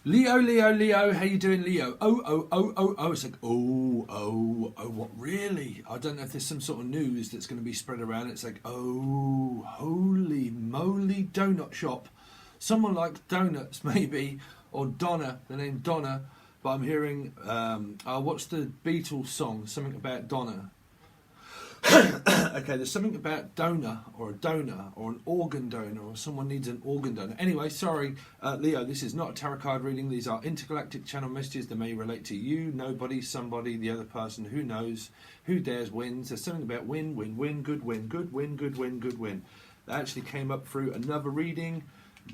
Leo, Leo, Leo, how you doing, Leo? Oh. It's like, what, really? I don't know if there's some sort of news that's going to be spread around. It's like, oh, holy moly, donut shop. Someone likes donuts, maybe, or Donna, the name Donna. But I'm hearing, what's the Beatles song? Something about Donna. Okay, there's something about donor or a donor or an organ donor or someone needs an organ donor. Anyway, sorry, Leo, this is not a tarot card reading. These are intergalactic channel messages that may relate to you, nobody, somebody, the other person, who knows, who dares wins. There's something about win, win, win, good win, good win, good win, good win. That actually came up through another reading.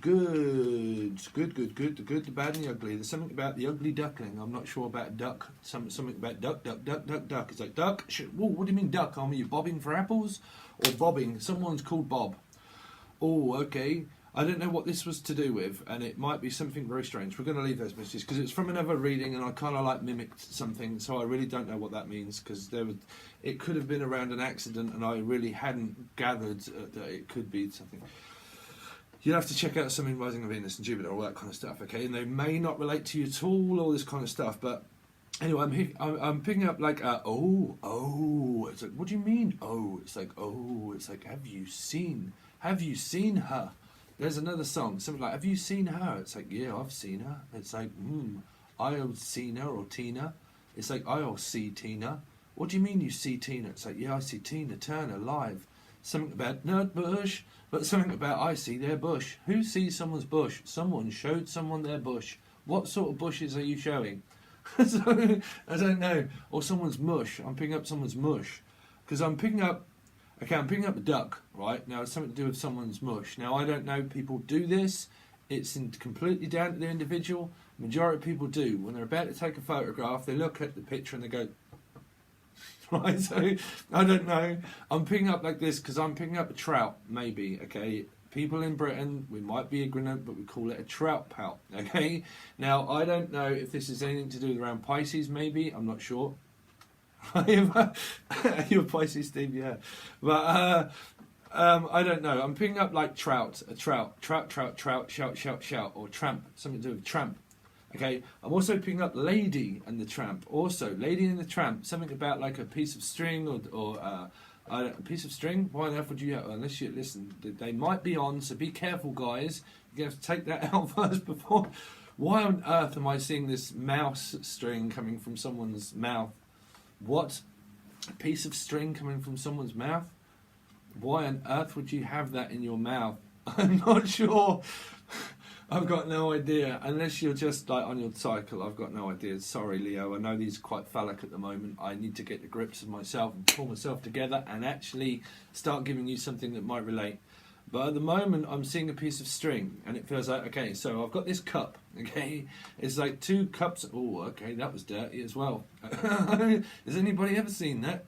Good, the bad and the ugly. There's something about the ugly duckling. I'm not sure about duck. Something about duck. It's like duck. Whoa, what do you mean duck? Are you bobbing for apples? Or bobbing? Someone's called Bob. Oh, okay. I don't know what this was to do with, and it might be something very strange. We're going to leave those messages because it's from another reading, and I kind of like mimicked something, so I really don't know what that means because it could have been around an accident, and I really hadn't gathered that it could be something. You'll have to check out Sun, Moon, Rising of Venus and Jupiter, all that kind of stuff, okay? And they may not relate to you at all this kind of stuff, but anyway, I'm picking up like, it's like, what do you mean, oh? It's like, have you seen her? There's another song, something like, have you seen her? It's like, yeah, I've seen her. It's like, I've seen her or Tina. It's like, I'll see Tina. What do you mean you see Tina? It's like, yeah, I see Tina Turner live. Something about nut bush, but something about I see their bush. Who sees someone's bush? Someone showed someone their bush. What sort of bushes are you showing? So, I don't know. Or someone's mush. I'm picking up someone's mush. Because I'm picking up a duck, right? Now, it's something to do with someone's mush. Now, I don't know people do this. It's completely down to the individual. Majority of people do. When they're about to take a photograph, they look at the picture and they go, right, so I don't know. I'm picking up like this because I'm picking up a trout, maybe, okay? People in Britain, we might be ignorant, but we call it a trout pout, okay? Now, I don't know if this is anything to do with around Pisces, maybe. I'm not sure. You're Pisces, Steve, yeah. But I don't know. I'm picking up like trout, shout, or tramp, something to do with tramp. Okay, I'm also picking up Lady and the Tramp. Also, Lady and the Tramp, something about like a piece of string or a piece of string. Why on earth would you have, unless you listen, they might be on, so be careful, guys. You're going to have to take that out first before. Why on earth am I seeing this mouse string coming from someone's mouth? What? A piece of string coming from someone's mouth? Why on earth would you have that in your mouth? I'm not sure. I've got no idea. Unless you're just like on your cycle, I've got no idea. Sorry, Leo. I know these are quite phallic at the moment. I need to get the grips of myself and pull myself together and actually start giving you something that might relate. But at the moment, I'm seeing a piece of string, and it feels like, okay, so I've got this cup, okay? It's like 2 cups. Oh, okay, that was dirty as well. Has anybody ever seen that?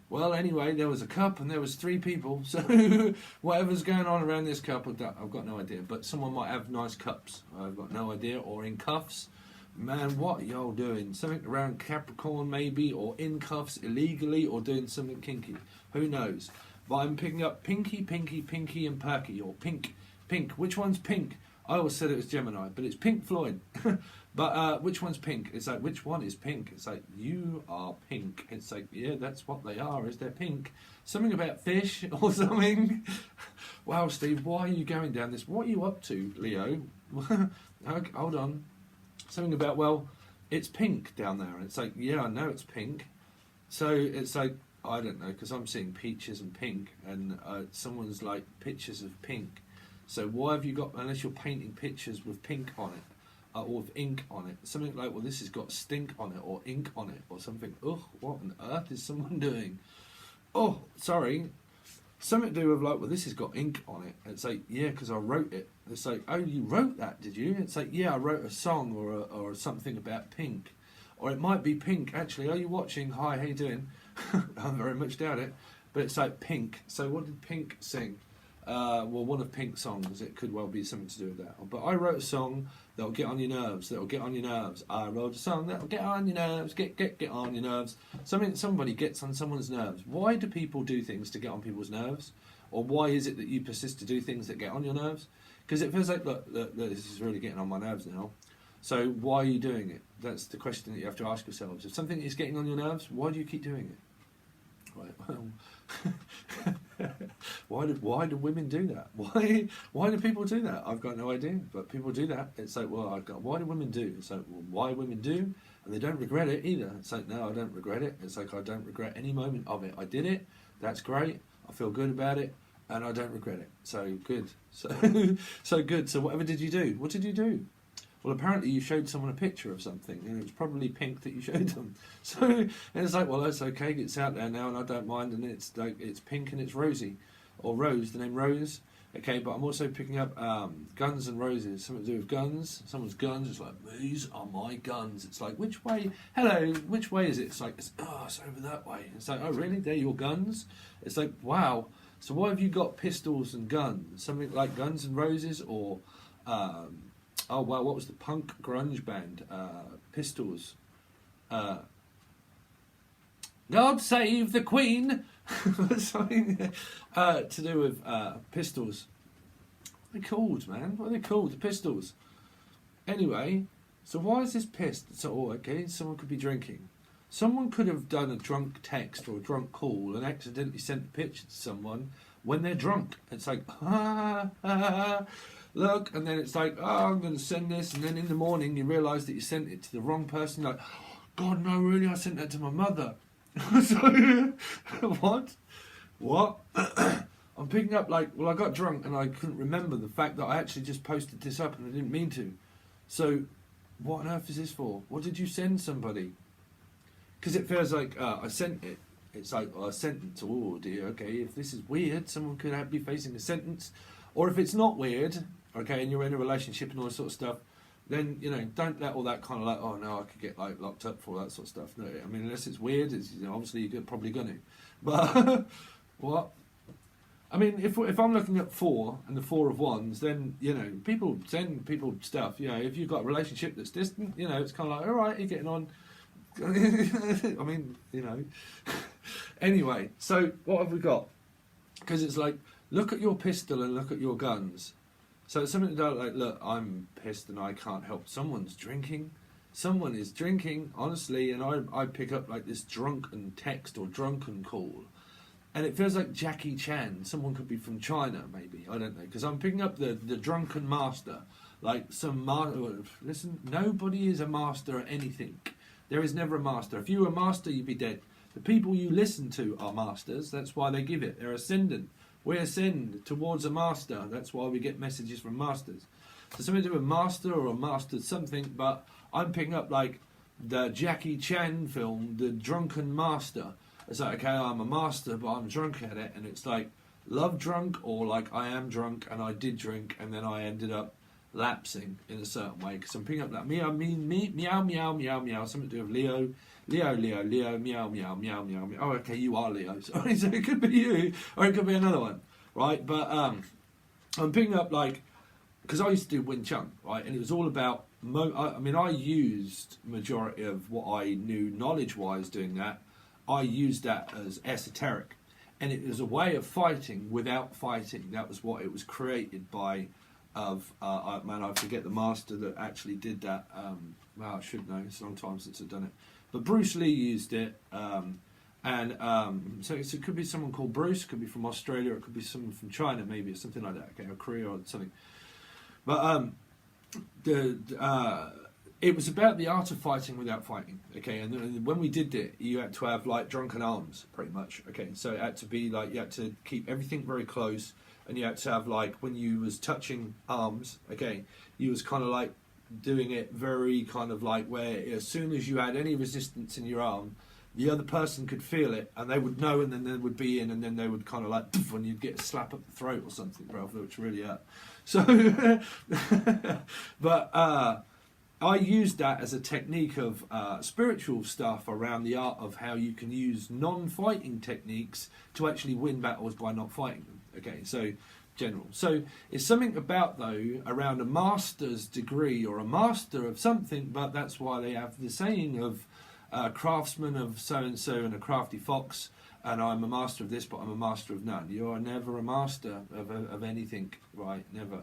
Well, anyway, there was a cup and there was 3 people. So whatever's going on around this cup, I've got no idea. But someone might have nice cups. I've got no idea. Or in cuffs. Man, what are y'all doing? Something around Capricorn maybe, or in cuffs illegally, or doing something kinky. Who knows? But I'm picking up pinky, and perky, or pink. Which one's pink? I always said it was Gemini, but it's Pink Floyd. But which one's pink? It's like, which one is pink? It's like, you are pink. It's like, yeah, that's what they are, is they're pink. Something about fish or something. Wow, Steve, why are you going down this? What are you up to, Leo? Okay, hold on. Something about, well, it's pink down there. And it's like, yeah, I know it's pink. So it's like, I don't know, because I'm seeing peaches and pink, and someone's like, pictures of pink. So why have you got, unless you're painting pictures with pink on it, or with ink on it, something like, well, this has got stink on it, or ink on it, or something. Ugh, what on earth is someone doing? Oh, sorry. Something to do with like, well, this has got ink on it. It's like, yeah, because I wrote it. It's like, oh, you wrote that, did you? It's like, yeah, I wrote a song or something about pink. Or it might be pink, actually. Are you watching? Hi, how you doing? I very much doubt it. But it's like pink. So what did Pink sing? Well, one of Pink's songs. It could well be something to do with that. But I wrote a song that'll get on your nerves. I wrote a song that'll get on your nerves. Get on your nerves. Somebody gets on someone's nerves. Why do people do things to get on people's nerves? Or why is it that you persist to do things that get on your nerves? Because it feels like, look, this is really getting on my nerves now. So why are you doing it? That's the question that you have to ask yourselves. If something is getting on your nerves, why do you keep doing it? Right. Well, why do women do that? Why do people do that? I've got no idea, but people do that. It's like, well, why do women do? It's like, well, why women do, and they don't regret it either. It's like, no, I don't regret it. It's like, I don't regret any moment of it. I did it. That's great. I feel good about it, and I don't regret it. So good. So good. So whatever did you do? What did you do? Well, apparently you showed someone a picture of something, and it was probably pink that you showed them. So and it's like, well, that's okay. It's out there now, and I don't mind. And it's like, it's pink and it's rosy, or Rose. The name Rose. Okay, but I'm also picking up guns and roses. Something to do with guns. Someone's guns. It's like, these are my guns. It's like, which way? Hello, which way is it? It's like, it's over that way. It's like, oh really? They're your guns? It's like, wow. So why have you got pistols and guns? Something like Guns and Roses, or oh wow, what was the punk grunge band? Pistols. God save the Queen. Something to do with pistols. What are they called, man? What are they called? The Pistols. Anyway, so why is this pissed? So, okay, someone could be drinking. Someone could have done a drunk text or a drunk call and accidentally sent a picture to someone when they're drunk. It's like, look, and then it's like, oh, I'm going to send this, and then in the morning you realise that you sent it to the wrong person. Like, God, no, really, I sent that to my mother. So, what? I'm picking up like, well, I got drunk and I couldn't remember the fact that I actually just posted this up and I didn't mean to. So, what on earth is this for? What did you send somebody? Because it feels like I sent it. It's like, well, I sent it to, oh dear, okay, if this is weird, someone could be facing a sentence. Or if it's not weird, okay, and you're in a relationship and all this sort of stuff, then, you know, don't let all that kind of like, oh no, I could get like locked up for all that sort of stuff. No, I mean, unless it's weird, it's, you know, obviously you're probably going to. But, what? I mean, if I'm looking at 4 and the 4 of Wands, then, you know, people send people stuff. You know, if you've got a relationship that's distant, you know, it's kind of like, all right, you're getting on. I mean, you know. Anyway, so what have we got? Because it's like, look at your pistol and look at your guns. So it's something like, look, I'm pissed and I can't help. Someone's drinking. Someone is drinking, honestly, and I pick up like this drunken text or drunken call. And it feels like Jackie Chan. Someone could be from China, maybe. I don't know. Because I'm picking up the drunken master. Like some listen, nobody is a master at anything. There is never a master. If you were a master, you'd be dead. The people you listen to are masters. That's why they give it. They're ascendant. We ascend towards a master. That's why we get messages from masters. So something to do with master or a mastered something, but I'm picking up like the Jackie Chan film, The Drunken Master. It's like, okay, I'm a master, but I'm drunk at it. And it's like love drunk, or like I am drunk and I did drink and then I ended up lapsing in a certain way. Because I'm picking up that meow, meow, meow, meow, meow, something to do with Leo, meow, meow, meow, meow, meow, meow. Oh, okay, you are Leo. Sorry, so it could be you, or it could be another one, right? But I'm picking up like, because I used to do Wing Chun, right? And it was all about, I mean, I used majority of what I knew knowledge-wise doing that. I used that as esoteric. And it was a way of fighting without fighting. That was what it was created by. I forget the master that actually did that. Well, I should know. It's a long time since I've done it. But Bruce Lee used it. So it could be someone called Bruce. It could be from Australia. It could be someone from China, maybe, or something like that. Okay, or Korea or something. But it was about the art of fighting without fighting. Okay, and when we did it, you had to have like drunken arms, pretty much. Okay, so it had to be like, you had to keep everything very close. And you had to have like, when you was touching arms, okay, you was kind of like doing it very kind of like where as soon as you had any resistance in your arm, the other person could feel it and they would know, and then they would be in, and then they would kind of like, and you'd get a slap up the throat or something, bro, which really hurt. So, but I used that as a technique of spiritual stuff around the art of how you can use non-fighting techniques to actually win battles by not fighting them. Okay, so general. So it's something about, though, around a master's degree or a master of something, but that's why they have the saying of craftsman of so-and-so and a crafty fox, and I'm a master of this, but I'm a master of none. You are never a master of anything, right? Never.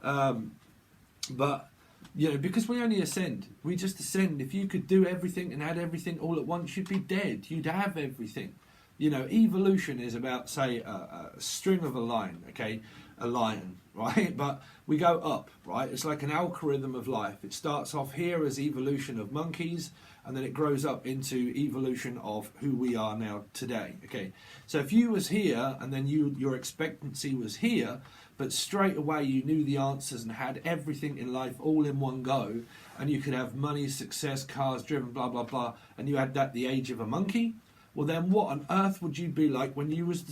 But You know, because we only ascend. We just ascend. If you could do everything and had everything all at once, you'd be dead. You'd have everything. You know, evolution is about, say, a string of a line, okay? A lion, right? But we go up, right? It's like an algorithm of life. It starts off here as evolution of monkeys, and then it grows up into evolution of who we are now today, okay? So if you was here, and then your expectancy was here, but straight away you knew the answers and had everything in life all in one go, and you could have money, success, cars driven, blah, blah, blah, and you had that the age of a monkey, well then what on earth would you be like when you was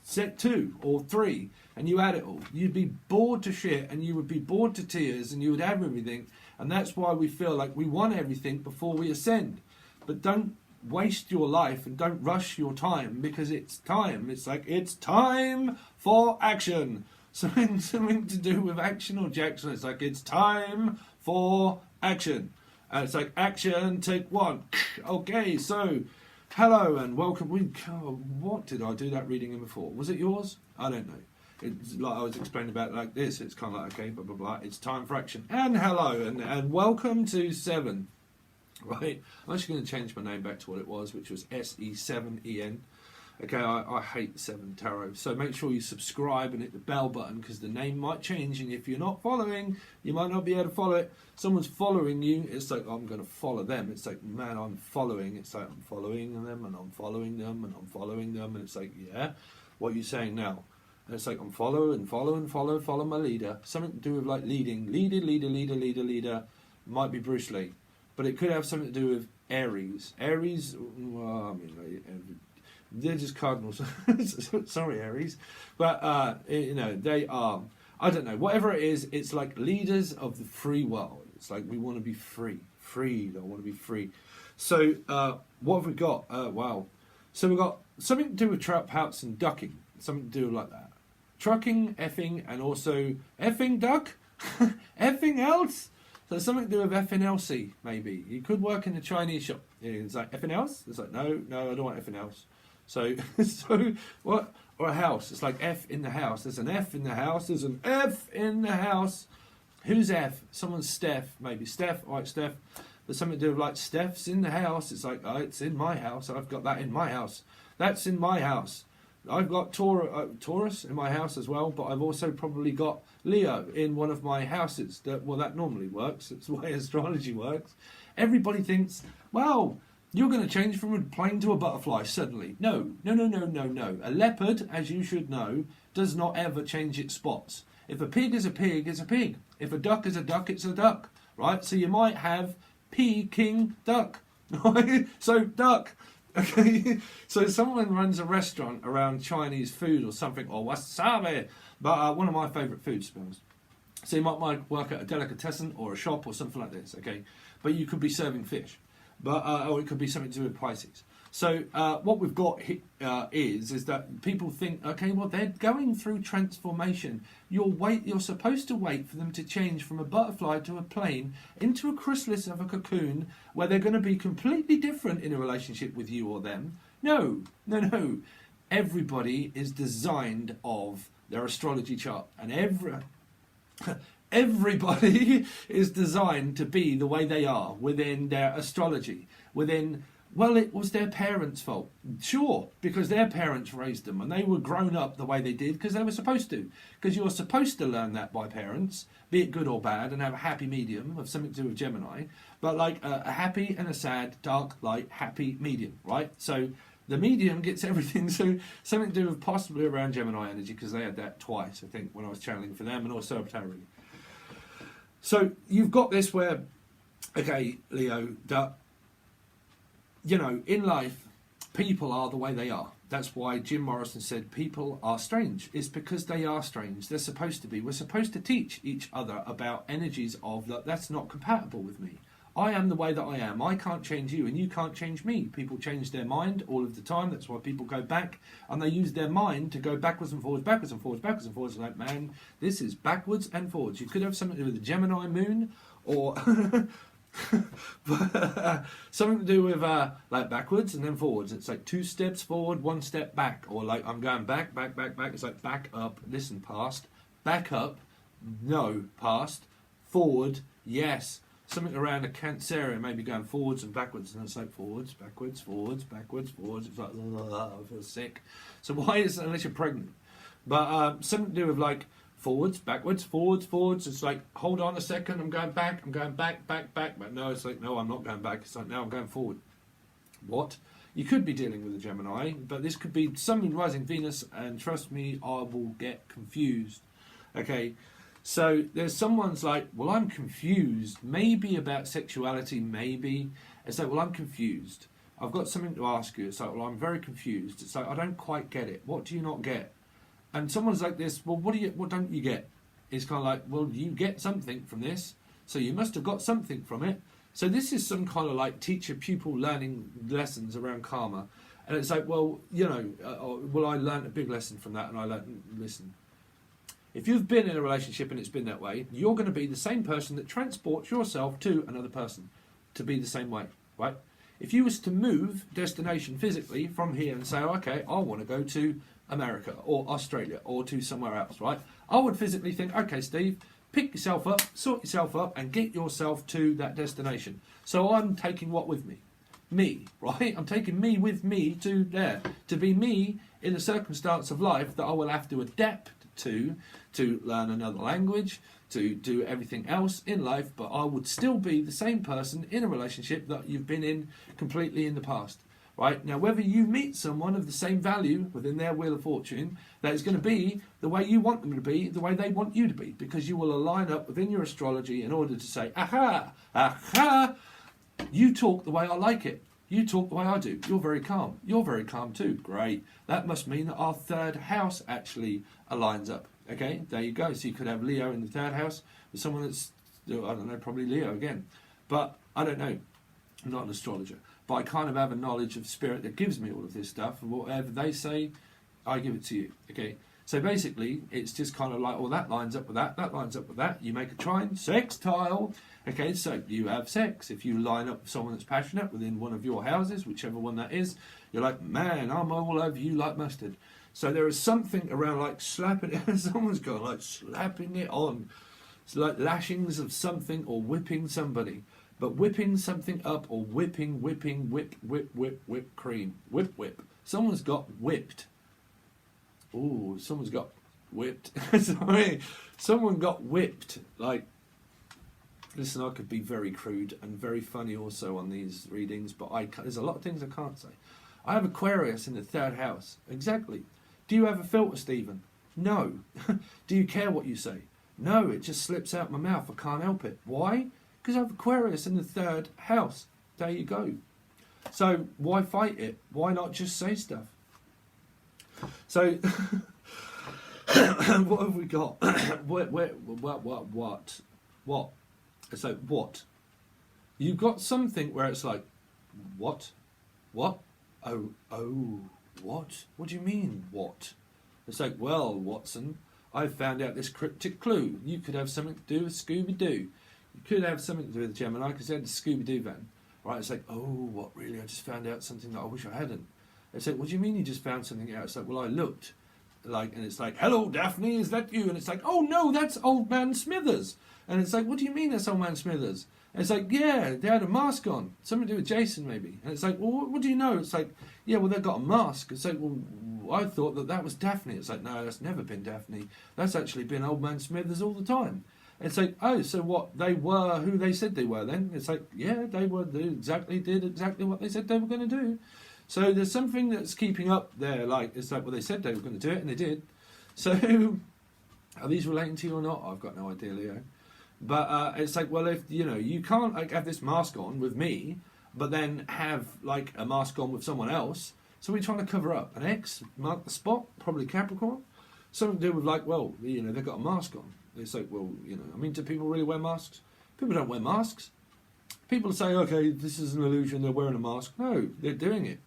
set 2 or 3 and you had it all? You'd be bored to shit, and you would be bored to tears, and you would have everything. And that's why we feel like we want everything before we ascend. But don't waste your life and don't rush your time, because it's time. It's like, it's time for action. Something to do with action or Jackson. It's like, it's time for action. And it's like, action, take 1. Okay, so hello and welcome. What did I do that reading in before? Was it yours? I don't know. It's like I was explaining about it like this. It's kind of like, okay, blah, blah, blah. It's time for action. And hello and welcome to 7. Right? I'm actually going to change my name back to what it was, which was SE7EN. Okay, I hate 7 tarot. So make sure you subscribe and hit the bell button, because the name might change. And if you're not following, you might not be able to follow it. Someone's following you. It's like, I'm going to follow them. It's like, man, I'm following. It's like, I'm following them and I'm following them and I'm following them. And it's like, yeah, what are you saying now? And it's like, I'm follow my leader. Something to do with like leading. Leader. Might be Bruce Lee. But it could have something to do with Aries. Aries, well, I mean, like, they're just cardinals. Sorry, Aries. But, you know, they are, I don't know, whatever it is, it's like leaders of the free world. It's like, we want to be free. Freed, I want to be free. So, what have we got? Wow. So we've got something to do with trout pouts and ducking. Something to do like that. Trucking, effing, and also effing duck? Effing else? So something to do with effing LC, maybe. You could work in a Chinese shop. It's like, effing else? It's like, no, I don't want effing else. So what? Or a house. It's like F in the house. There's an F in the house. There's an F in the house. Who's F? Someone's Steph. Maybe Steph. All right, Steph. There's something to do with like Steph's in the house. It's like, oh, it's in my house. I've got that in my house. That's in my house. I've got Taurus in my house as well, but I've also probably got Leo in one of my houses. That normally works. It's the way astrology works. Everybody thinks, well, you're going to change from a plane to a butterfly suddenly. No. A leopard, as you should know, does not ever change its spots. If a pig is a pig, it's a pig. If a duck is a duck, it's a duck. Right? So you might have Peking duck. So duck. Okay, so someone runs a restaurant around Chinese food or something, or wasabi, but one of my favourite foods, to be honest. So you might work at a delicatessen or a shop or something like this, okay? But you could be serving fish, but or it could be something to do with Pisces. So what we've got is that people think, okay, well, they're going through transformation. You're supposed to wait for them to change from a butterfly to a plane into a chrysalis of a cocoon, where they're going to be completely different in a relationship with you or them. No. Everybody is designed of their astrology chart, and everybody is designed to be the way they are within their astrology, within. Well, it was their parents' fault. Sure, because their parents raised them and they were grown up the way they did because they were supposed to. Because you're supposed to learn that by parents, be it good or bad, and have a happy medium of something to do with Gemini. But like a happy and a sad, dark, light, happy medium, right? So the medium gets everything. So something to do with possibly around Gemini energy, because they had that twice, I think, when I was channeling for them, and also tarot. So you've got this where, okay, Leo, you know, in life, people are the way they are. That's why Jim Morrison said people are strange. It's because they are strange. They're supposed to be. We're supposed to teach each other about energies of that's not compatible with me. I am the way that I am. I can't change you and you can't change me. People change their mind all of the time. That's why people go back and they use their mind to go backwards and forwards, backwards and forwards, backwards and forwards. Like, man, this is backwards and forwards. You could have something to do with the Gemini moon or... something to do with like backwards and then forwards. It's like 2 steps forward, 1 step back, or like I'm going back. It's like back up, listen, past, back up, no, past, Forward, yes. Something around a Cancerian, maybe going forwards and backwards, and it's like forwards, backwards, forwards, backwards, forwards. It's like, I feel sick. So why is it unless you're pregnant? But something to do with like forwards, backwards, forwards, forwards. It's like, hold on a second, I'm going back, back, back. But no, it's like, no, I'm not going back. It's like, now I'm going forward. What? You could be dealing with a Gemini, but this could be Sun, rising Venus, and trust me, I will get confused. Okay, so there's someone's like, well, I'm confused, maybe about sexuality, maybe. It's like, well, I'm confused. I've got something to ask you. It's like, well, I'm very confused. It's like, I don't quite get it. What do you not get? And someone's like this, well, what don't you get? It's kind of like, well, you get something from this, so you must have got something from it. So this is some kind of like teacher-pupil learning lessons around karma. And it's like, well, you know, well, I learned a big lesson from that, and I learned, listen, if you've been in a relationship and it's been that way, you're going to be the same person that transports yourself to another person to be the same way, right? If you was to move destination physically from here and say, okay, I want to go to America or Australia or to somewhere else, right? I would physically think, okay, Steve, pick yourself up, sort yourself up, and get yourself to that destination. So I'm taking what with me? Me, right? I'm taking me with me to there. To be me in a circumstance of life that I will have to adapt to learn another language, to do everything else in life, but I would still be the same person in a relationship that you've been in completely in the past. Right? Now, whether you meet someone of the same value within their wheel of fortune, that is going to be the way you want them to be, the way they want you to be, because you will align up within your astrology in order to say, aha, aha, you talk the way I like it. You talk the way I do. You're very calm. You're very calm too. Great. That must mean that our third house actually aligns up. Okay, there you go. So you could have Leo in the third house with someone that's, I don't know, probably Leo again. But I don't know. I'm not an astrologer. But I kind of have a knowledge of spirit that gives me all of this stuff. And whatever they say, I give it to you. Okay. So basically, it's just kind of like, well, that lines up with that. That lines up with that. You make a trine, sextile. Okay, so you have sex. If you line up with someone that's passionate within one of your houses, whichever one that is, you're like, man, I'm all over you like mustard. So there is something around like slapping it. Someone's got like slapping it on. It's like lashings of something or whipping somebody. But whipping something up or whipping, whip cream. Whip. Someone's got whipped. Ooh, someone's got whipped. Sorry. Someone got whipped. Like, listen, I could be very crude and very funny also on these readings, but there's a lot of things I can't say. I have Aquarius in the third house. Exactly. Do you have a filter, Stephen? No. Do you care what you say? No, it just slips out my mouth. I can't help it. Why? Because I have Aquarius in the third house. There you go. So why fight it? Why not just say stuff? So what have we got? What? It's like, what? You've got something where it's like, what? What? Oh, what? What do you mean, what? It's like, well, Watson, I've found out this cryptic clue. You could have something to do with Scooby-Doo. You could have something to do with Gemini because they had the Scooby-Doo van. Right? It's like, oh, what, really? I just found out something that I wish I hadn't. It's like, what do you mean you just found something out? It's like, well, I looked. Like, and it's like, hello, Daphne, is that you? And it's like, oh, no, that's Old Man Smithers. And it's like, what do you mean that's Old Man Smithers? And it's like, yeah, they had a mask on. Something to do with Jason, maybe. And it's like, well, what do you know? It's like, yeah, well, they've got a mask. It's like, well, I thought that was Daphne. It's like, no, that's never been Daphne. That's actually been Old Man Smithers all the time. And it's like, oh, so what? They were who they said they were then? It's like, yeah, they did exactly what they said they were going to do. So there's something that's keeping up there. Like, it's like, well, they said they were going to do it, and they did. So are these relating to you or not? I've got no idea, Leo. But it's like, well, if you can't like have this mask on with me, but then have like a mask on with someone else. So we're trying to cover up an X, mark the spot, probably Capricorn. Something to do with like, well, they've got a mask on. It's like, well, I mean, do people really wear masks? People don't wear masks. People say, okay, this is an illusion, they're wearing a mask. No, they're doing it.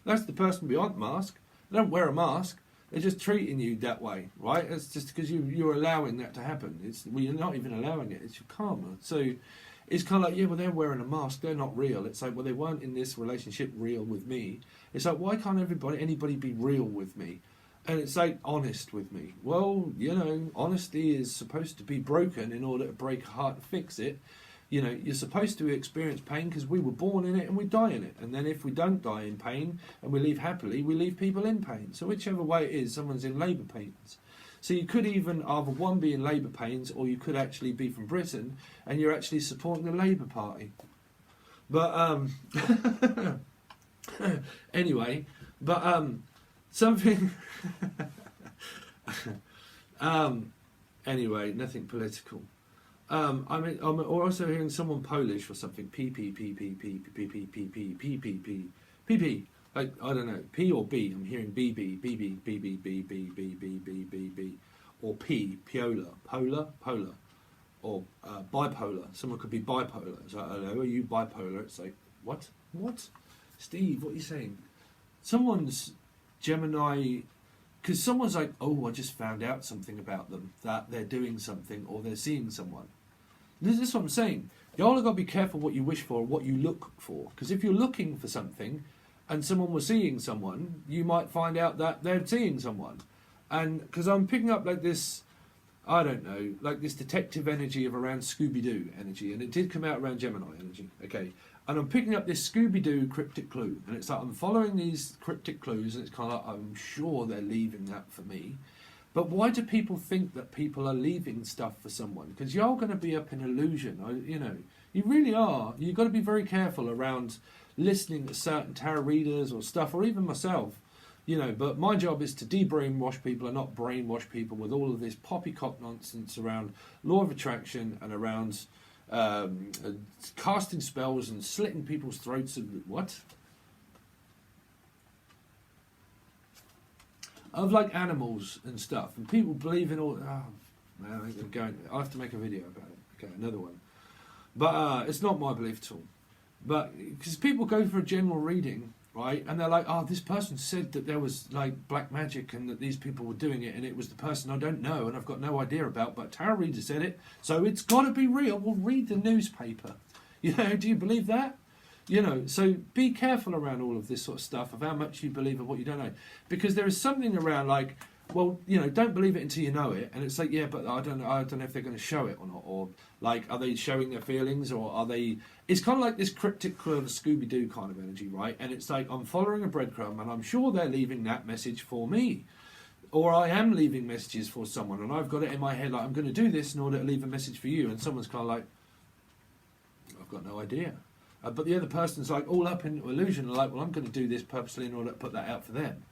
That's the person behind the mask. They don't wear a mask. They're just treating you that way, right? It's just because you're allowing that to happen. You're not even allowing it. It's your karma. So it's kind of like, yeah, well, they're wearing a mask. They're not real. It's like, well, they weren't in this relationship real with me. It's like, why can't anybody be real with me? And it's like, honest with me. Well, you know, honesty is supposed to be broken in order to break a heart and fix it. You know, you're supposed to experience pain because we were born in it and we die in it. And then if we don't die in pain and we leave happily, we leave people in pain. So whichever way it is, someone's in labour pains. So you could even either one be in labour pains, or you could actually be from Britain and you're actually supporting the Labour Party. But anyway, but something. Anyway, nothing political. I'm also hearing someone Polish or something. P. Like, I don't know, P or B. I'm hearing B, or P, polar, or bipolar. Someone could be bipolar. It's like, hello, are you bipolar? It's like, what? Steve, what are you saying? Someone's Gemini, because someone's like, oh, I just found out something about them, that they're doing something or they're seeing someone. This is what I'm saying. Y'all have got to be careful what you wish for, what you look for. Because if you're looking for something and someone was seeing someone, you might find out that they're seeing someone. And because I'm picking up like this, I don't know, like this detective energy of around Scooby-Doo energy. And it did come out around Gemini energy. Okay. And I'm picking up this Scooby-Doo cryptic clue. And it's like I'm following these cryptic clues and it's kind of like, I'm sure they're leaving that for me. But why do people think that people are leaving stuff for someone? Because you're going to be up in illusion. You know, you really are. You've got to be very careful around listening to certain tarot readers or stuff, or even myself. You know, but my job is to de-brainwash people and not brainwash people with all of this poppycock nonsense around law of attraction and around casting spells and slitting people's throats and what? Of like animals and stuff, and people believe in all. Oh man, I'm going. I have to make a video about it. Okay, another one. But it's not my belief at all. But because people go for a general reading, right, and they're like, oh, this person said that there was like black magic and that these people were doing it, and it was the person I don't know and I've got no idea about, but tarot reader said it, so it's got to be real. Well, read the newspaper. You know, do you believe that? You know, so be careful around all of this sort of stuff of how much you believe and what you don't know, because there is something around like, well, you know, don't believe it until you know it, and it's like, yeah, but I don't know if they're going to show it or not, or like, are they showing their feelings, or are they? It's kind of like this cryptic clue of a Scooby-Doo kind of energy, right? And it's like I'm following a breadcrumb, and I'm sure they're leaving that message for me, or I am leaving messages for someone, and I've got it in my head like I'm going to do this in order to leave a message for you, and someone's kind of like, I've got no idea. But the other person's like all up in illusion, like, well, I'm going to do this purposely in order to put that out for them.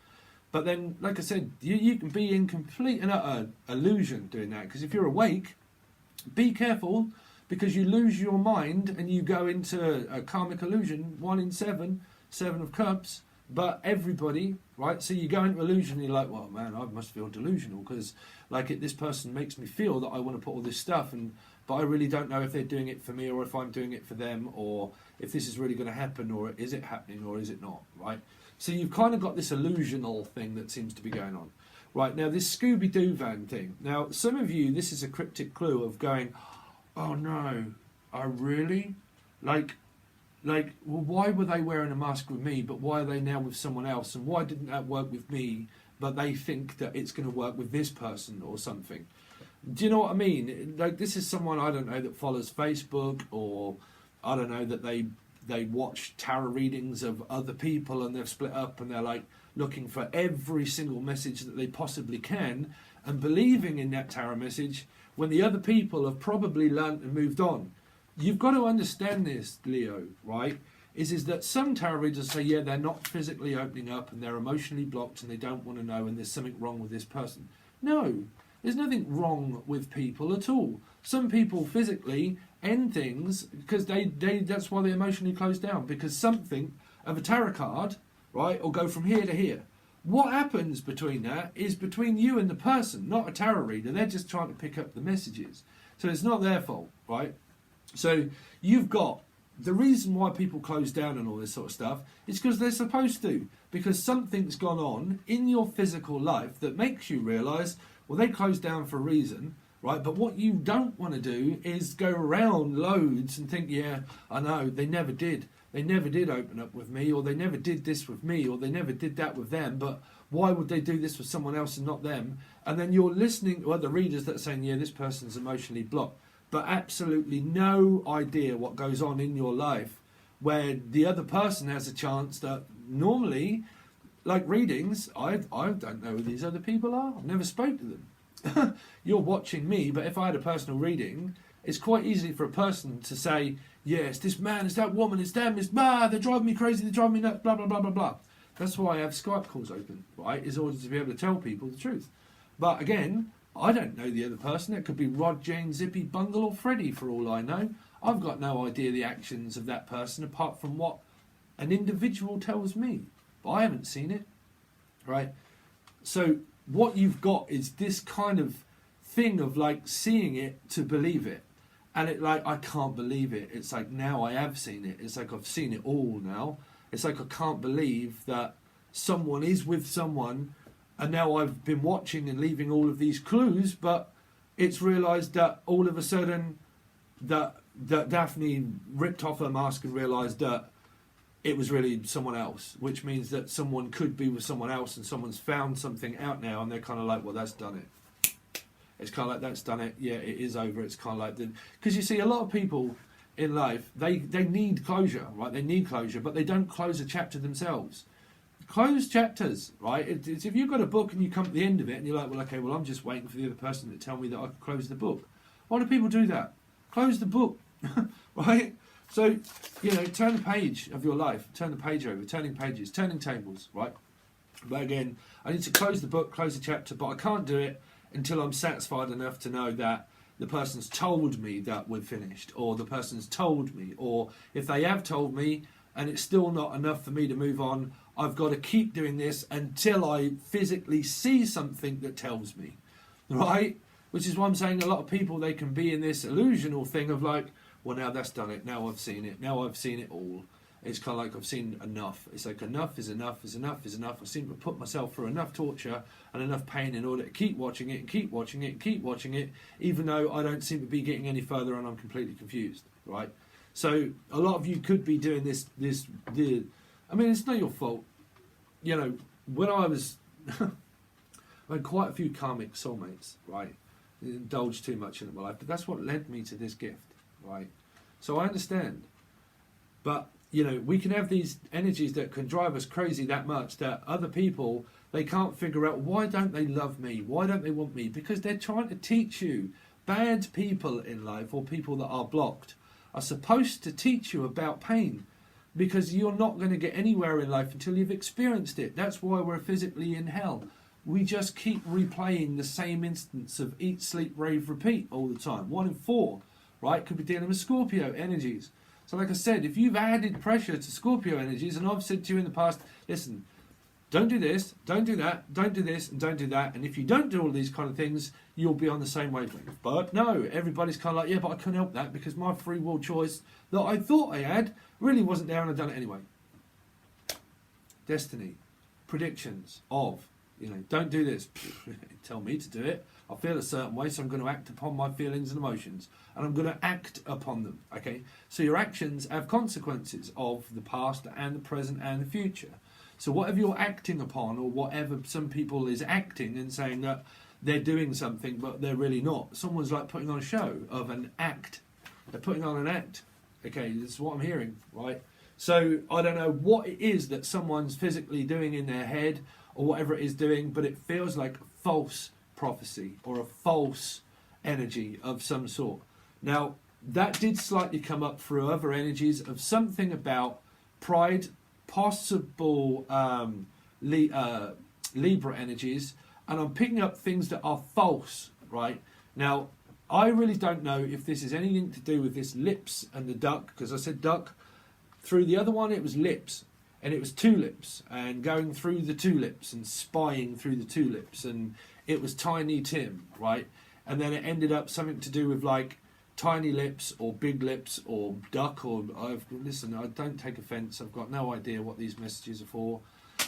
But then, like I said, you can be in complete and utter illusion doing that. Because if you're awake, be careful, because you lose your mind and you go into a karmic illusion, 1 in 7, 7 of cups. But everybody, right? So you go into illusion and you're like, well, man, I must feel delusional because like this person makes me feel that I want to put all this stuff, but I really don't know if they're doing it for me or if I'm doing it for them, or if this is really going to happen, or is it happening or is it not, right? So you've kind of got this illusional thing that seems to be going on. Right, now this Scooby-Doo van thing. Now, some of you, this is a cryptic clue of going, oh no, I really? Like, well, why were they wearing a mask with me, but why are they now with someone else? And why didn't that work with me, but they think that it's going to work with this person or something? Do you know what I mean? Like, this is someone, I don't know, that follows Facebook, or I don't know, that they watch tarot readings of other people and they've split up and they're like looking for every single message that they possibly can and believing in that tarot message when the other people have probably learnt and moved on. You've got to understand this, Leo, right? Is that some tarot readers say, yeah, they're not physically opening up and they're emotionally blocked and they don't want to know and there's something wrong with this person. No, there's nothing wrong with people at all. Some people physically end things because they that's why they emotionally close down, because something of a tarot card, right, will go from here to here. What happens between that is between you and the person, not a tarot reader. They're just trying to pick up the messages. So it's not their fault, right? So you've got the reason why people close down and all this sort of stuff is because they're supposed to, because something's gone on in your physical life that makes you realise, well, they closed down for a reason, right? But what you don't want to do is go around loads and think, yeah, I know, they never did. They never did open up with me, or they never did this with me, or they never did that with them. But why would they do this for someone else and not them? And then you're listening to other readers that are saying, yeah, this person's emotionally blocked, but absolutely no idea what goes on in your life, where the other person has a chance that normally, like readings, I don't know who these other people are. I've never spoke to them. You're watching me, but if I had a personal reading, it's quite easy for a person to say, yeah, it's this man, it's that woman, it's them, it's they're driving me crazy, they're driving me nuts, blah, blah, blah, blah, blah. That's why I have Skype calls open, right, is in order to be able to tell people the truth. But again, I don't know the other person. It could be Rod, Jane, Zippy, Bungle or Freddie for all I know. I've got no idea the actions of that person apart from what an individual tells me. But I haven't seen it, right? So what you've got is this kind of thing of like seeing it to believe it. And it like, I can't believe it. It's like, now I have seen it. It's like I've seen it all now. It's like I can't believe that someone is with someone, and now I've been watching and leaving all of these clues, but it's realised that all of a sudden that Daphne ripped off her mask and realised that it was really someone else, which means that someone could be with someone else and someone's found something out now and they're kind of like, well, that's done it. It's kind of like, that's done it. Yeah, it is over. It's kind of like... Because you see, a lot of people in life, they need closure, right? They need closure, but they don't close a chapter themselves. Close chapters, right? It's if you've got a book and you come to the end of it and you're like, well, okay, well, I'm just waiting for the other person to tell me that I can close the book. Why do people do that? Close the book, right? So, you know, turn the page of your life, turn the page over, turning pages, turning tables, right? But again, I need to close the book, close the chapter, but I can't do it until I'm satisfied enough to know that the person's told me that we're finished, or the person's told me, or if they have told me and it's still not enough for me to move on, I've got to keep doing this until I physically see something that tells me, right? Which is why I'm saying a lot of people, they can be in this illusional thing of like, well, now that's done it, now I've seen it, now I've seen it all. It's kind of like I've seen enough. It's like enough is enough is enough is enough. I seem to put myself through enough torture and enough pain in order to keep watching it and keep watching it and keep watching it, even though I don't seem to be getting any further and I'm completely confused, right? So a lot of you could be doing this. I mean, it's not your fault. You know, when I was, I had quite a few karmic soulmates, right? I didn't indulge too much in my life, but that's what led me to this gift, right? So I understand, but you know, we can have these energies that can drive us crazy that much that other people, they can't figure out, why don't they love me? Why don't they want me? Because they're trying to teach you. Bad people in life, or people that are blocked, are supposed to teach you about pain, because you're not going to get anywhere in life until you've experienced it. That's why we're physically in hell. We just keep replaying the same instance of eat, sleep, rave, repeat all the time. 1 in 4, right? Could be dealing with Scorpio energies. So like I said, if you've added pressure to Scorpio energies, and I've said to you in the past, listen, don't do this, don't do that, don't do this, and don't do that. And if you don't do all these kind of things, you'll be on the same wavelength. But no, everybody's kind of like, yeah, but I couldn't help that because my free will choice that I thought I had really wasn't there and I've done it anyway. Destiny, predictions of, you know, don't do this. Tell me to do it. I feel a certain way, so I'm going to act upon my feelings and emotions. And I'm going to act upon them, okay? So your actions have consequences of the past and the present and the future. So whatever you're acting upon, or whatever some people is acting and saying that they're doing something, but they're really not. Someone's like putting on a show of an act. They're putting on an act. Okay, this is what I'm hearing, right? So I don't know what it is that someone's physically doing in their head, or whatever it is doing, but it feels like false prophecy or a false energy of some sort. Now, that did slightly come up through other energies of something about pride, possible Libra energies, and I'm picking up things that are false, right? Now, I really don't know if this is anything to do with this lips and the duck, because I said duck. Through the other one, it was lips. And it was tulips, and going through the tulips and spying through the tulips, and it was Tiny Tim, right? And then it ended up something to do with like tiny lips or big lips or duck, or listen, I don't take offence, I've got no idea what these messages are for,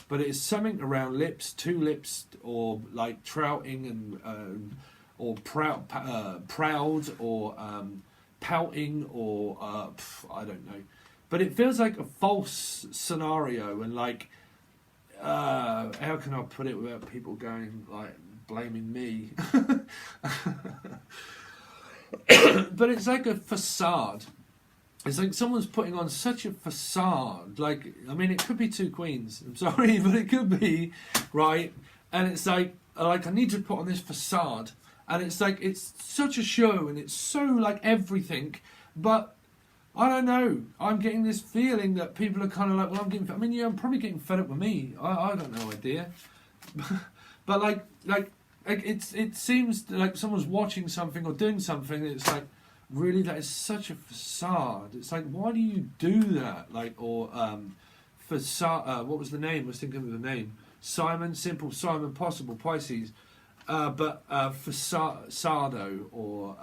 but it's something around lips, tulips, or like trouting and or proud or pouting, or I don't know. But it feels like a false scenario, and like how can I put it without people going like blaming me? But it's like a facade. It's like someone's putting on such a facade. Like, I mean, it could be two queens. I'm sorry, but it could be, right? And it's like I need to put on this facade, and it's like it's such a show, and it's so like everything, but I don't know. I'm getting this feeling that people are kind of like, well, I'm probably getting fed up with me. I got no idea, but like it seems like someone's watching something or doing something. It's like, really, that is such a facade. It's like, why do you do that? Like, or facade. What was the name? I was thinking of the name. Simon, Simple Simon, Possible, Pisces. But facado, or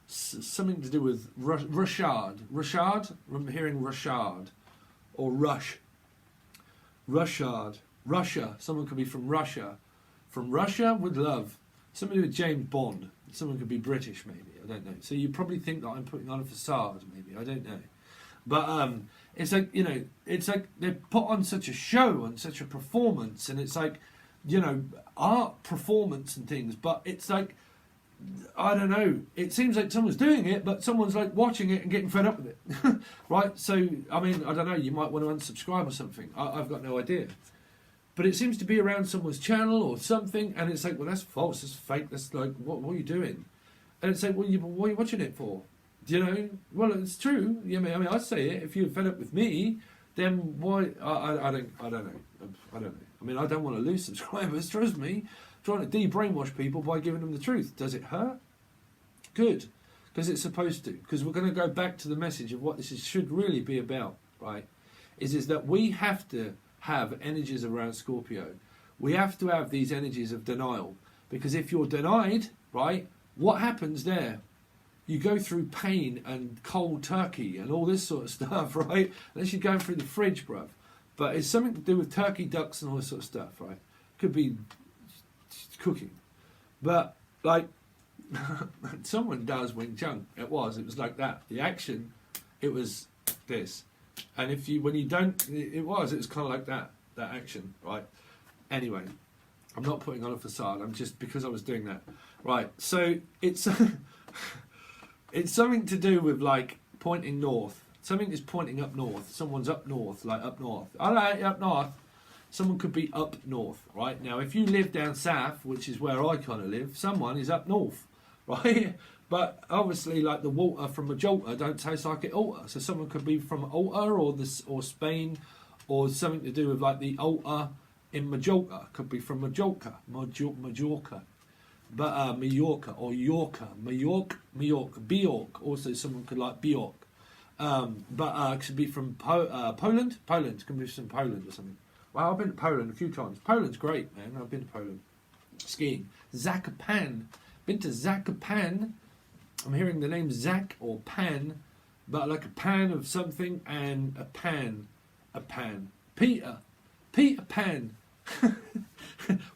something to do with Rushard. Rushard? I'm hearing Rushard. Or Rushard. Russia. Someone could be from Russia. From Russia with love. Something to do with James Bond. Someone could be British, maybe. I don't know. So you probably think that I'm putting on a facade, maybe. I don't know. But it's like, you know, it's like they put on such a show and such a performance, and it's like, you know, art performance and things, but it's like, I don't know, it seems like someone's doing it, but someone's like watching it and getting fed up with it. Right? So, I mean, I don't know, you might want to unsubscribe or something. I've got no idea. But it seems to be around someone's channel or something, and it's like, well, that's false, that's fake, that's like, what are you doing? And it's like, well, what are you watching it for? Do you know? Well, it's true. I mean, I say it. If you're fed up with me, then why? I don't know. I don't know. I mean, I don't want to lose subscribers. Trust me. I'm trying to de-brainwash people by giving them the truth. Does it hurt? Good, because it's supposed to. Because we're going to go back to the message of what should really be about. Right? Is that we have to have energies around Scorpio. We have to have these energies of denial, because if you're denied, right, what happens there? You go through pain and cold turkey and all this sort of stuff, right? Unless you're going through the fridge, bruv. But it's something to do with turkey, ducks, and all this sort of stuff, right? Could be cooking. But, like, someone does Wing Chun. It was like that. The action, it was this. And when you don't, it was kind of like that action, right? Anyway, I'm not putting on a facade. I'm just, because I was doing that. Right, so it's... It's something to do with, like, pointing north. Something is pointing up north. Someone's up north, like up north. All right, up north. Someone could be up north, right? Now, if you live down south, which is where I kind of live, someone is up north, right? But obviously, like, the water from Majorca don't taste like it altar. So someone could be from Alta or Spain, or something to do with, like, the altar in Majorca. Could be from Majorca. But Mallorca or Yorka, Bjork. Also, someone could like Bjork. But it could be from Poland. Poland can be from Poland or something. Well, I've been to Poland a few times. Poland's great, man. I've been to Poland skiing. Zakopane. Been to Zakopane. I'm hearing the name Zak or Pan, but like a pan of something and a pan. Peter Pan.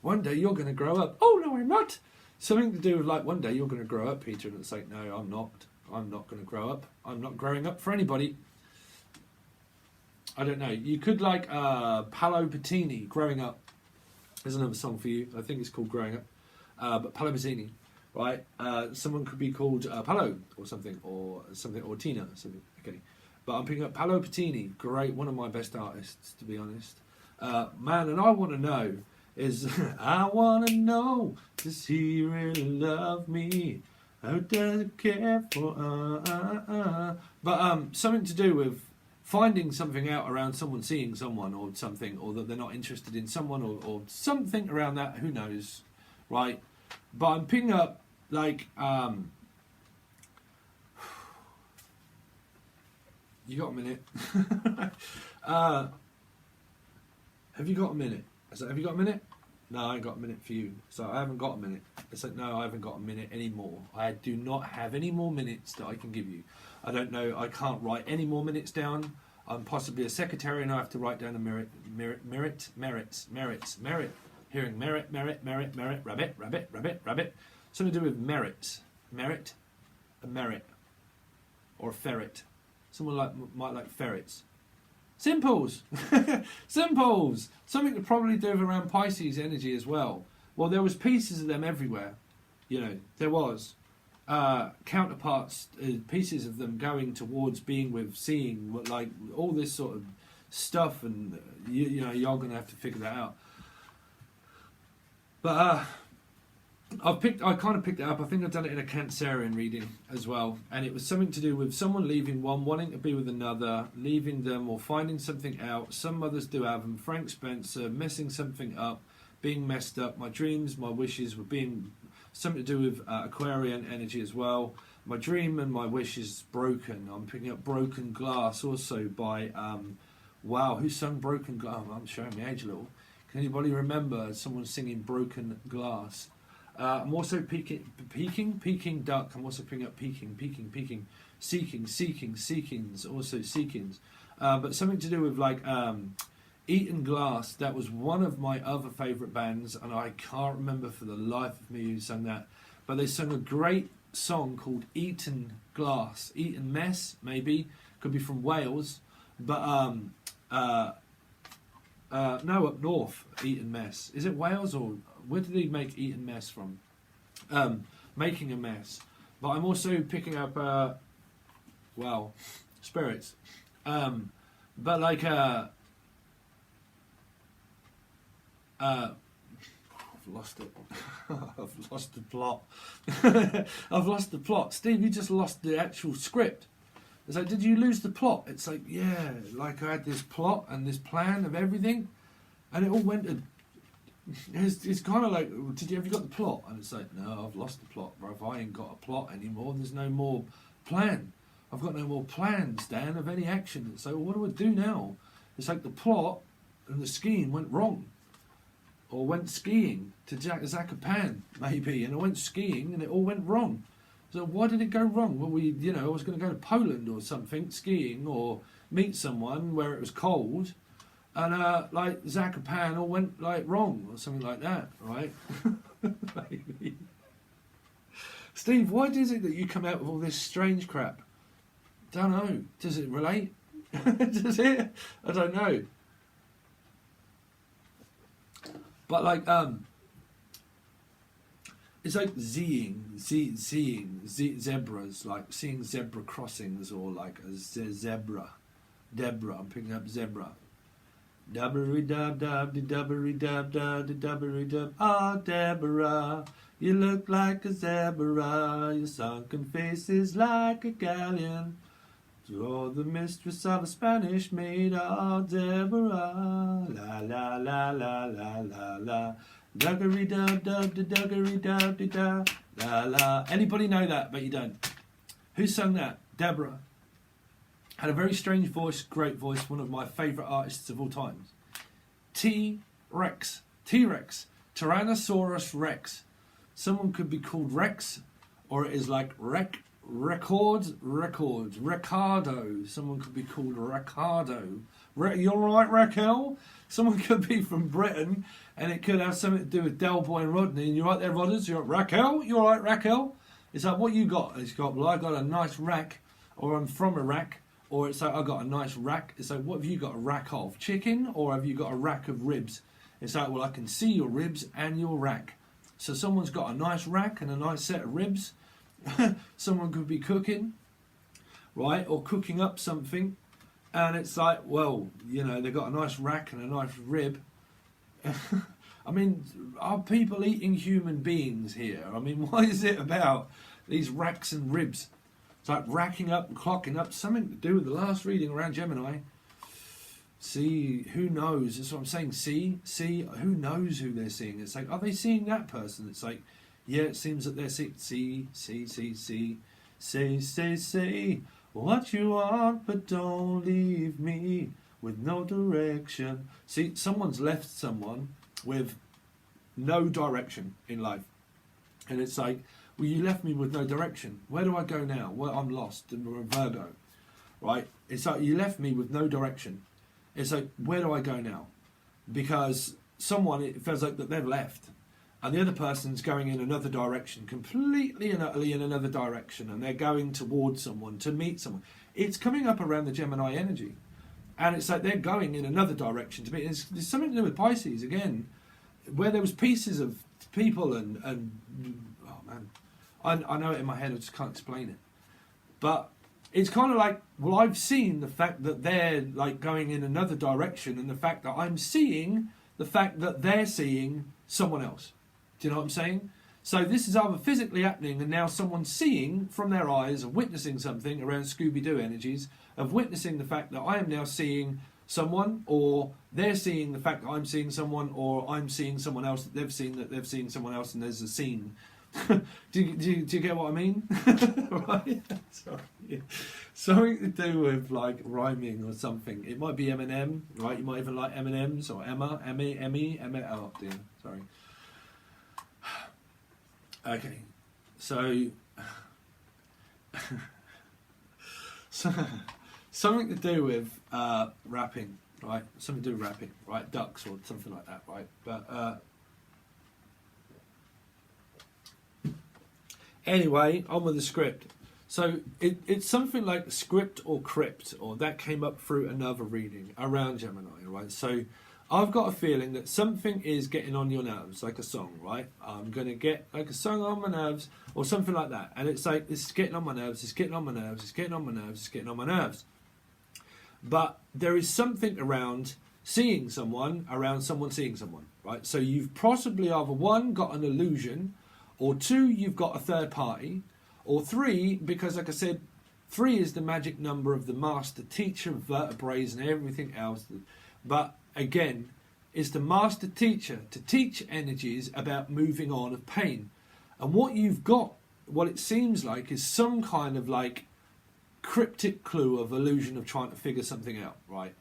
One day you're going to grow up. Oh no, I'm not. Something to do with, like, one day you're going to grow up, Peter, and it's like, no, I'm not. I'm not going to grow up. I'm not growing up for anybody. I don't know. You could, like, Paolo Bettini, Growing Up. There's another song for you. I think it's called Growing Up. But Paolo Bettini, right? Someone could be called Paolo or something, or Tina or something. Okay. But I'm picking up Paolo Bettini. Great. One of my best artists, to be honest. Man, and I want to know is I want to know, does he really love me? How does he care for But something to do with finding something out around someone seeing someone or something, or that they're not interested in someone, or something around that, who knows, right? But I'm picking up, like, you got a minute? Have you got a minute? So have you got a minute? No, I ain't got a minute for you. So I haven't got a minute. It's like, no, I haven't got a minute anymore. I do not have any more minutes that I can give you. I don't know. I can't write any more minutes down. I'm possibly a secretary and I have to write down a merits. Hearing rabbit. Something to do with merits. Merit, a merit, or a ferret. Someone might like ferrets. Simples. Simples. Something to probably do with around Pisces energy as well. Well, there was pieces of them everywhere. You know, there was. Counterparts, pieces of them going towards being with, seeing, like all this sort of stuff, and you know, you're going to have to figure that out. But I kind of picked it up. I think I've done it in a Cancerian reading as well, and it was something to do with someone leaving one, wanting to be with another, leaving them or finding something out. Some mothers do have them. Frank Spencer, messing something up, being messed up. My dreams, my wishes were being something to do with Aquarian energy as well. My dream and my wish is broken. I'm picking up Broken Glass also by wow, who sung Broken Glass? I'm showing my age a little. Can anybody remember someone singing Broken Glass? I'm also peeking duck. I'm also picking up peeking, seekings, also seekings. But something to do with like Eaten Glass. That was one of my other favourite bands, and I can't remember for the life of me who sang that. But they sung a great song called Eaten Glass. Eaten Mess, maybe. Could be from Wales. But no, up north, Eaten Mess. Is it Wales, or where did they make Eaten Mess from? Making a Mess. But I'm also picking up, well, spirits. But like, I've lost it. I've lost the plot. I've lost the plot. Steve, you just lost the actual script. It's like, did you lose the plot? It's like, yeah, like I had this plot and this plan of everything, and it all went to... It's kind of like, have you got the plot? And it's like, no, I've lost the plot, bro. I ain't got a plot anymore. There's no more plan. I've got no more plans, Dan, of any action. It's like, well, what do I do now? It's like the plot and the skiing went wrong. Or went skiing to Zacapan, maybe, and I went skiing and it all went wrong. So why did it go wrong? Well, I was going to go to Poland or something, skiing, or meet someone where it was cold, and like Zacapan all went like wrong or something like that, right? Maybe. Steve, why is it that you come out with all this strange crap? Don't know. Does it relate? Does it? I don't know. But like, it's like seeing zebras, like seeing zebra crossings, or like a zebra. Deborah, I'm picking up zebra. Dubbery dub dub de dubbery dub dub de dubbery dub. Ah, Deborah, you look like a zebra. Your sunken face is like a galleon. You're the mistress of a Spanish maid, oh Deborah. La la la la la la la. Duggery dub dub de duggery dub de da. La la. Anybody know that? But you don't. Who sung that? Deborah. Had a very strange voice, great voice, one of my favourite artists of all time. T-Rex. T-Rex. Tyrannosaurus Rex. Someone could be called Rex, or it is like Records. Ricardo. Someone could be called Ricardo. You alright, Raquel? Someone could be from Britain, and it could have something to do with Del Boy and Rodney. And you're right there, Rodders. You're Raquel? You alright, Raquel? It's like, what you got? It's got, well, I got a nice rack, or I'm from Iraq, or it's like, I got a nice rack. It's like, what have you got a rack of? Chicken, or have you got a rack of ribs? It's like, well, I can see your ribs and your rack. So someone's got a nice rack and a nice set of ribs. Someone could be cooking, right, or cooking up something, and it's like, well, they've got a nice rack and a nice rib. I mean, are people eating human beings here? I mean, what is it about these racks and ribs? It's like racking up and clocking up, something to do with the last reading around Gemini. See, who knows? That's what I'm saying. See, who knows who they're seeing? It's like, are they seeing that person? It's like, yeah, it seems that they're see what you want, but don't leave me with no direction. See, someone's left someone with no direction in life, and it's like, well, you left me with no direction. Where do I go now? Well, I'm lost, and we're a Virgo, right? It's like, you left me with no direction. It's like, where do I go now? Because someone, it feels like that they've left, and the other person's going in another direction, completely and utterly in another direction, and they're going towards someone, to meet someone. It's coming up around the Gemini energy. And it's like they're going in another direction to me. It's something to do with Pisces again, where there was pieces of people and oh man, I know it in my head. I just can't explain it. But it's kind of like, well, I've seen the fact that they're like going in another direction, and the fact that I'm seeing the fact that they're seeing someone else. Do you know what I'm saying? So this is either physically happening, and now someone's seeing from their eyes, of witnessing something around Scooby-Doo energies, of witnessing the fact that I am now seeing someone, or they're seeing the fact that I'm seeing someone, or I'm seeing someone else that they've seen someone else, and there's a scene. do you get what I mean? Right? Sorry. Yeah. Something to do with like rhyming or something. It might be Eminem, right? You might even like M&M's or Emma. Oh dear, sorry. Okay, so something to do with rapping, right? Something to do with rapping, right? Ducks or something like that, right? But anyway, on with the script. So it's something like script or crypt, or that came up through another reading around Gemini, right? So I've got a feeling that something is getting on your nerves, like a song, right? I'm going to get like a song on my nerves, or something like that. And it's like, this is getting on my nerves, it's getting on my nerves, it's getting on my nerves, it's getting on my nerves. But there is something around seeing someone, around someone seeing someone, right? So you've possibly either one, got an illusion, or two, you've got a third party, or three, because like I said, 3 is the magic number of the master teacher of vertebrae and everything else. But again, it's the master teacher to teach energies about moving on of pain. And what you've got, what it seems like, is some kind of like cryptic clue of illusion of trying to figure something out, right?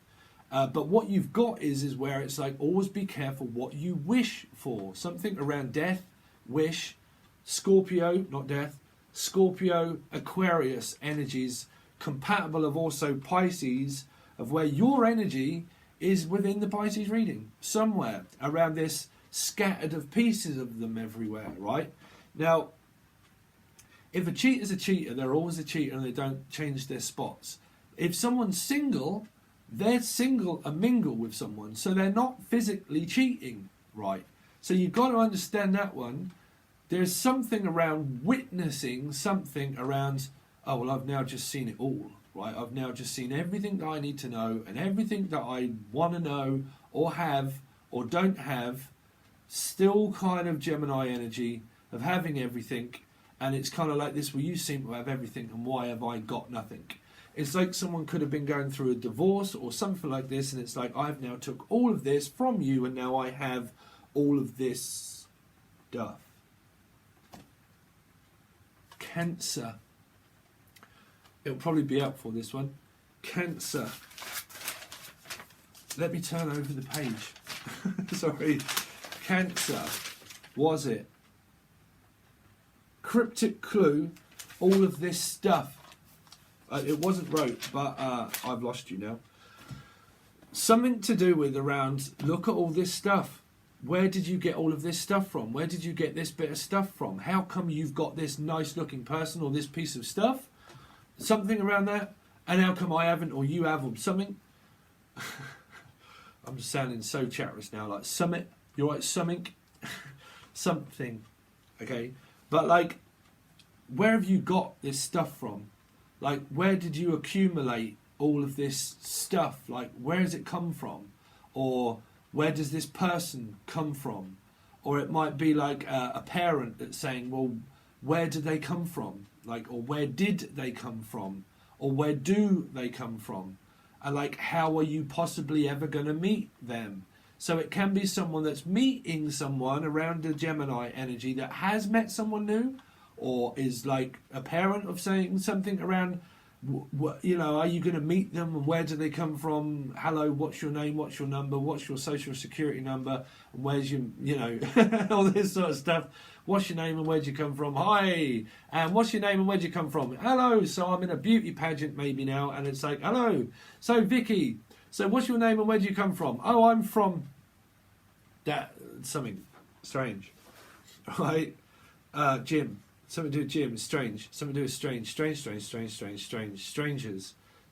But what you've got is where it's like, always be careful what you wish for. Something around death, wish, Scorpio, not death, Scorpio, Aquarius energies, compatible of also Pisces, of where your energy is within the Pisces reading, somewhere around this scattered of pieces of them everywhere, right? Now, if a cheater's a cheater, they're always a cheater and they don't change their spots. If someone's single, they're single and mingle with someone, so they're not physically cheating, right? So you've got to understand that one. There's something around witnessing something around, oh, well, I've now just seen it all, right? I've now just seen everything that I need to know, and everything that I want to know or have or don't have, still kind of Gemini energy of having everything. And it's kind of like this, well, you seem to have everything, and why have I got nothing? It's like someone could have been going through a divorce or something like this, and it's like, I've now took all of this from you, and now I have all of this stuff. Cancer. It'll probably be helpful, this one. Cancer. Let me turn over the page. Sorry. Cancer. Was it? Cryptic clue. All of this stuff. It wasn't wrote, but I've lost you now. Something to do with around, look at all this stuff. Where did you get all of this stuff from? Where did you get this bit of stuff from? How come you've got this nice looking person or this piece of stuff? Something around that. And how come I haven't, or you have, or something? I'm just sounding so chatterous now, like summit. You're right, something. Something. Okay? But like, where have you got this stuff from? Like, where did you accumulate all of this stuff? Like, where does it come from? Or where does this person come from? Or it might be like a parent that's saying, well, where did they come from? Like, or where did they come from? Or where do they come from? And like, how are you possibly ever going to meet them? So it can be someone that's meeting someone around the Gemini energy that has met someone new, or is like a parent of saying something around, you know, are you going to meet them, and where do they come from? Hello, what's your name? What's your number? What's your social security number? And where's your, you know, all this sort of stuff. What's your name and where'd you come from? Hi. And what's your name and where'd you come from? Hello. So I'm in a beauty pageant maybe now, and it's like, hello. So Vicky, so what's your name and where'd you come from? Oh, I'm from that, something strange. Right? Jim. Something to do with Jim, strange. Something to do with strange. Strangers.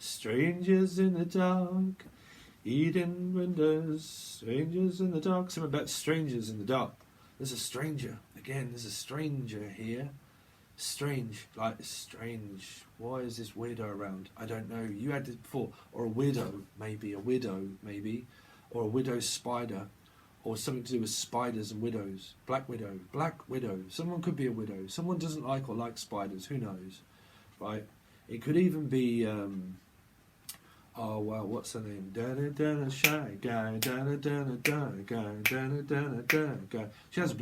Strangers in the dark. Eating windows, strangers in the dark. Something about strangers in the dark. There's a stranger. Again, there's a stranger here. Strange, like strange. Why is this weirdo around? I don't know. You had it before. Or a widow, maybe. A widow, maybe. Or a widow spider. Or something to do with spiders and widows. Black widow. Black widow. Someone could be a widow. Someone doesn't like or like spiders. Who knows? Right? It could even be... oh well, what's her name? Shy guy, guy. She has a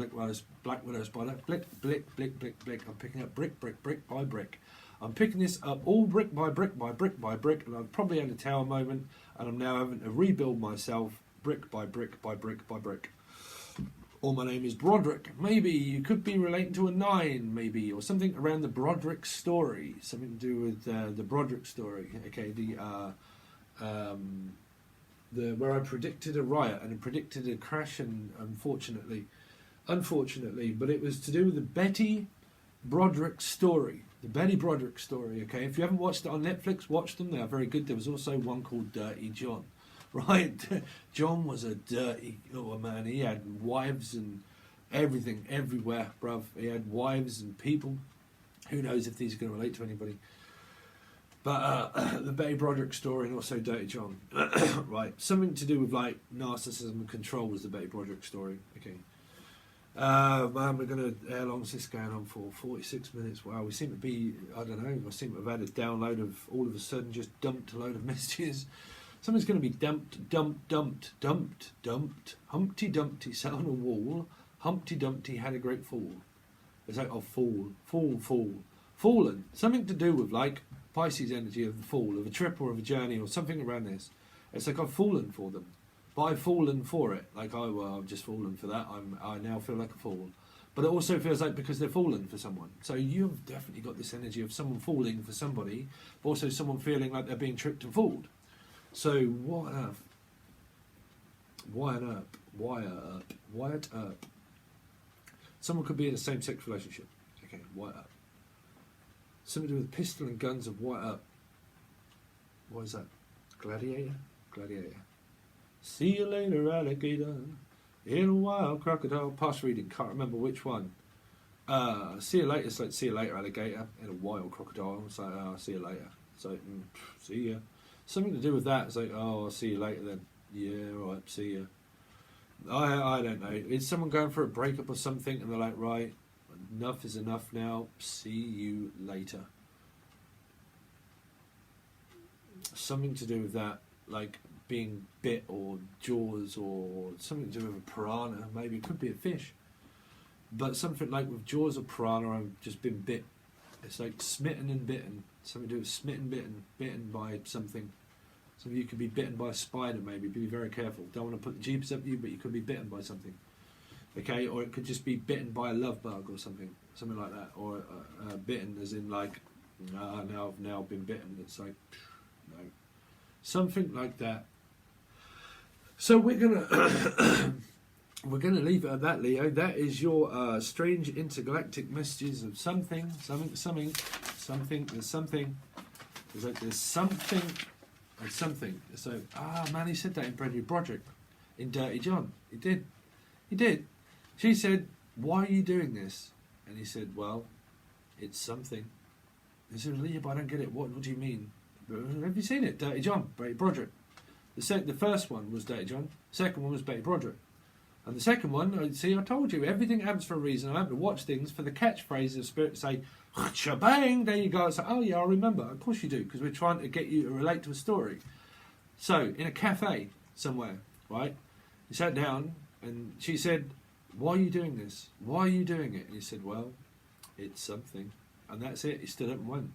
black widow spider. Blick, blick, blick, blick, blick. I'm picking up brick, brick, brick by brick. I'm picking this up all brick by brick by brick by brick, and I've probably had a tower moment, and I'm now having to rebuild myself brick by brick by brick by brick. Or my name is Broderick. Maybe you could be relating to a 9, maybe, or something around the Broderick story. Something to do with the Broderick story. Okay, where I predicted a riot and I predicted a crash, and unfortunately, but it was to do with the Betty Broderick story. The Betty Broderick story. Okay, if you haven't watched it on Netflix, watch them. They are very good. There was also one called Dirty John. Right, John was a dirty little man. He had wives and everything everywhere, bruv. He had wives and people. Who knows if these are going to relate to anybody? But the Betty Broderick story and also Dirty John. Right, something to do with like narcissism and control was the Betty Broderick story. Okay. Man, we're going to, how long is this going on for? 46 minutes. Wow, we seem to be, I don't know, I seem to have had a download of all of a sudden just dumped a load of messages. Something's going to be dumped. Humpty Dumpty sat on a wall. Humpty Dumpty had a great fall. It's like, oh, fallen. Something to do with like Pisces energy of the fall, of a trip or of a journey or something around this. It's like I've fallen for them. But I've fallen for it. Like, oh, well, I've just fallen for that. I now feel like a fool. But it also feels like because they're fallen for someone. So you've definitely got this energy of someone falling for somebody, but also someone feeling like they're being tricked and fooled. So what on earth? Wired up. Someone could be in a same-sex relationship. Okay, wired up. Something to do with pistol and guns of wired up. What is that? Gladiator. See you later, alligator. In a wild crocodile. Past reading, can't remember which one. See you later. It's like see you later, alligator. In a wild crocodile. It's like see you later. It's like see ya. Something to do with that. It's like, oh, I'll see you later then. Yeah, all right, see you. I don't know. Is someone going for a breakup or something and they're like, right, enough is enough now. See you later. Something to do with that, like being bit or jaws or something to do with a piranha. Maybe it could be a fish. But something like with jaws or piranha, I've just been bit. It's like smitten and bitten. Something to do with smitten, bitten by something. Some of you could be bitten by a spider, maybe. Be very careful. Don't want to put the jeeps up you, but you could be bitten by something. Okay, or it could just be bitten by a love bug or something like that. Or bitten as in like, now I've been bitten. It's like, no. Something like that. So we're gonna we're gonna leave it at that, Leo. That is your strange intergalactic messages of something. There's something. There's like there's something and something. So man, he said that in Broderick, in Dirty John. He did. She said, "Why are you doing this?" And he said, "Well, it's something." He said, "Leo, but I don't get it. What do you mean? Have you seen it? Dirty John, Betty Broderick. The first one was Dirty John. The second one was Betty Broderick. And the second one, see, I told you, everything happens for a reason. I have to watch things for the catchphrase of spirit to say, shabang, there you go. It's like, oh yeah, I remember. Of course you do, because we're trying to get you to relate to a story. So, in a cafe somewhere, right? He sat down and she said, why are you doing this? Why are you doing it? And he said, well, it's something. And that's it. He stood up and went.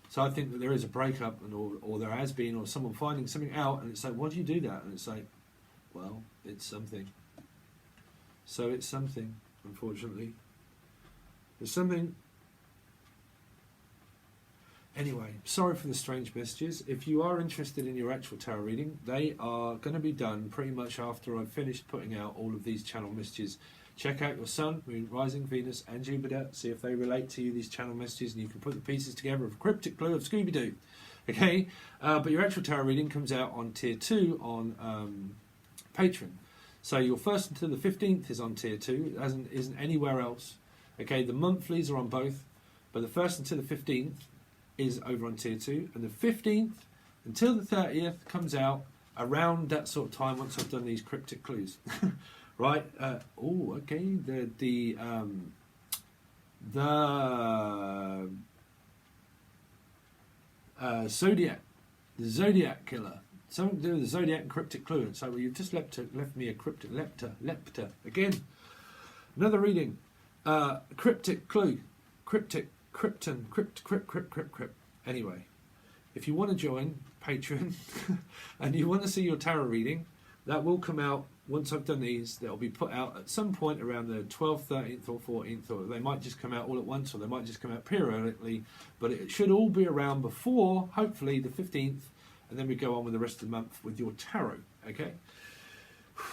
So I think that there is a breakup, or there has been, or someone finding something out, and it's like, why do you do that? And it's like, well, it's something. So it's something, unfortunately. There's something. Anyway, sorry for the strange messages. If you are interested in your actual tarot reading, they are going to be done pretty much after I've finished putting out all of these channel messages. Check out your Sun, Moon, Rising, Venus and Jupiter. See if they relate to you, these channel messages, and you can put the pieces together of a cryptic clue of Scooby-Doo. Okay, but your actual tarot reading comes out on tier 2 on Patron. So your 1st until the 15th is on tier 2, it isn't anywhere else. Okay, the monthlies are on both, but the 1st until the 15th is over on tier 2, and the 15th until the 30th comes out around that sort of time once I've done these cryptic clues. Right? Okay. The Zodiac, the Zodiac killer. Something to do with the Zodiac and cryptic clue. So you've just left me a cryptic lepta again. Another reading. Cryptic clue. Cryptic, krypton, crypt. Anyway, if you want to join Patreon and you want to see your tarot reading, that will come out once I've done these. They'll be put out at some point around the 12th, 13th or 14th, or they might just come out all at once, or they might just come out periodically, but it should all be around before, hopefully, the 15th, and then we go on with the rest of the month with your tarot, okay?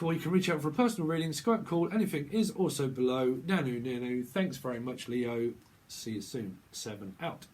Or you can reach out for a personal reading, Skype call, anything is also below. Nanu. Thanks very much, Leo. See you soon. 7 out.